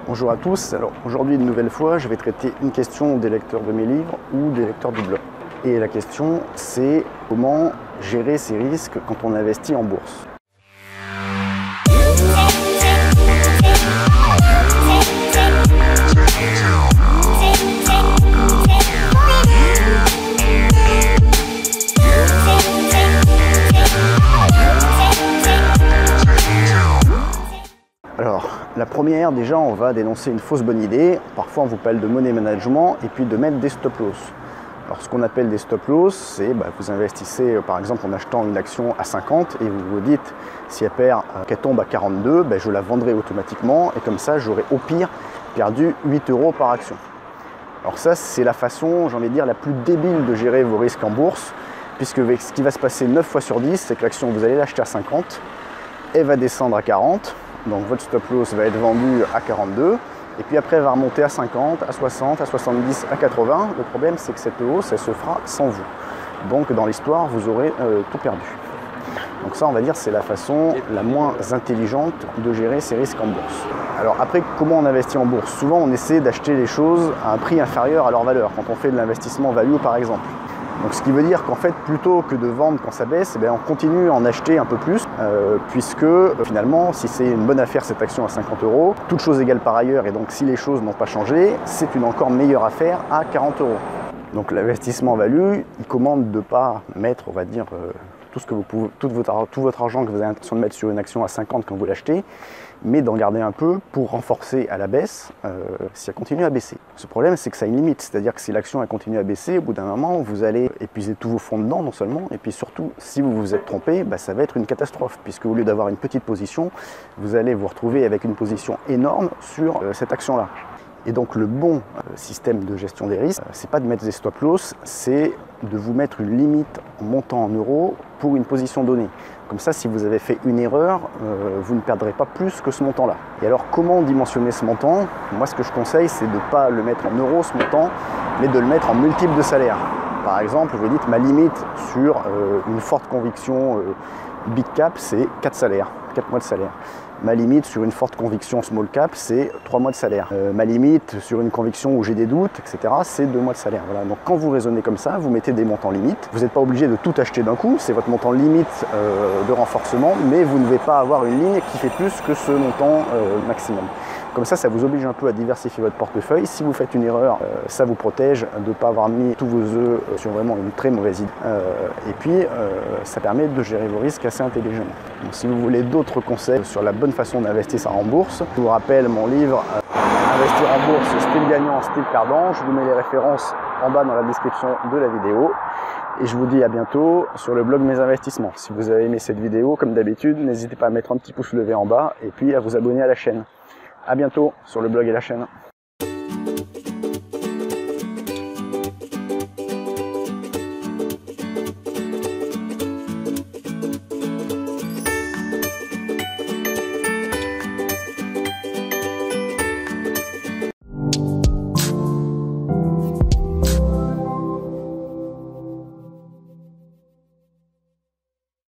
Bonjour à tous, alors aujourd'hui une nouvelle fois je vais traiter une question des lecteurs de mes livres ou des lecteurs du blog. Et la question c'est comment gérer ses risques quand on investit en bourse. Alors, la première, déjà, on va dénoncer une fausse bonne idée. Parfois, on vous parle de money management et puis de mettre des stop-loss. Alors, ce qu'on appelle des stop-loss, c'est vous investissez, par exemple, en achetant une action à 50 et vous vous dites, si elle perd, qu'elle tombe à 42, je la vendrai automatiquement et comme ça, j'aurai au pire perdu 8 € par action. Alors ça, c'est la façon, j'ai envie de dire, la plus débile de gérer vos risques en bourse, puisque ce qui va se passer 9 fois sur 10, c'est que l'action, vous allez l'acheter à 50, elle va descendre à 40, donc votre stop loss va être vendu à 42, et puis après elle va remonter à 50, à 60, à 70, à 80. Le problème c'est que cette hausse, elle se fera sans vous. Donc dans l'histoire, vous aurez tout perdu. Donc ça, on va dire, c'est la façon la moins intelligente de gérer ses risques en bourse. Alors après, comment on investit en bourse? Souvent, on essaie d'acheter les choses à un prix inférieur à leur valeur, quand on fait de l'investissement value par exemple. Donc ce qui veut dire qu'en fait, plutôt que de vendre quand ça baisse, on continue à en acheter un peu plus, puisque finalement, si c'est une bonne affaire cette action à 50 €, toutes choses égales par ailleurs, et donc si les choses n'ont pas changé, c'est une encore meilleure affaire à 40 €. Donc l'investissement value, il commande de ne pas mettre, on va dire, tout votre argent que vous avez l'intention de mettre sur une action à 50 quand vous l'achetez, mais d'en garder un peu pour renforcer à la baisse si elle continue à baisser. Ce problème, c'est que ça a une limite, c'est-à-dire que si l'action continue à baisser, au bout d'un moment, vous allez épuiser tous vos fonds dedans, non seulement, et puis surtout, si vous vous êtes trompé, ça va être une catastrophe, puisque au lieu d'avoir une petite position, vous allez vous retrouver avec une position énorme sur cette action-là. Et donc le bon système de gestion des risques, c'est pas de mettre des stop-loss, c'est de vous mettre une limite en montant en euros pour une position donnée. Comme ça, si vous avez fait une erreur, vous ne perdrez pas plus que ce montant-là. Et alors, comment dimensionner ce montant? Moi, ce que je conseille, c'est de ne pas le mettre en euros, ce montant, mais de le mettre en multiple de salaire. Par exemple, vous dites, ma limite sur une forte conviction big cap, c'est 4 salaires, 4 mois de salaire. Ma limite sur une forte conviction small cap, c'est 3 mois de salaire. Ma limite sur une conviction où j'ai des doutes, etc., c'est 2 mois de salaire. Voilà. Donc quand vous raisonnez comme ça, vous mettez des montants limites. Vous n'êtes pas obligé de tout acheter d'un coup, c'est votre montant limite de renforcement, mais vous ne devez pas avoir une ligne qui fait plus que ce montant maximum. Comme ça, ça vous oblige un peu à diversifier votre portefeuille. Si vous faites une erreur, ça vous protège de ne pas avoir mis tous vos œufs sur vraiment une très mauvaise idée. Et puis, ça permet de gérer vos risques assez intelligemment. Donc, si vous voulez d'autres conseils sur la bonne façon d'investir en bourse, je vous rappelle mon livre Investir en bourse, style gagnant, style perdant. Je vous mets les références en bas dans la description de la vidéo. Et je vous dis à bientôt sur le blog Mes Investissements. Si vous avez aimé cette vidéo, comme d'habitude, n'hésitez pas à mettre un petit pouce levé en bas et puis à vous abonner à la chaîne. A bientôt sur le blog et la chaîne.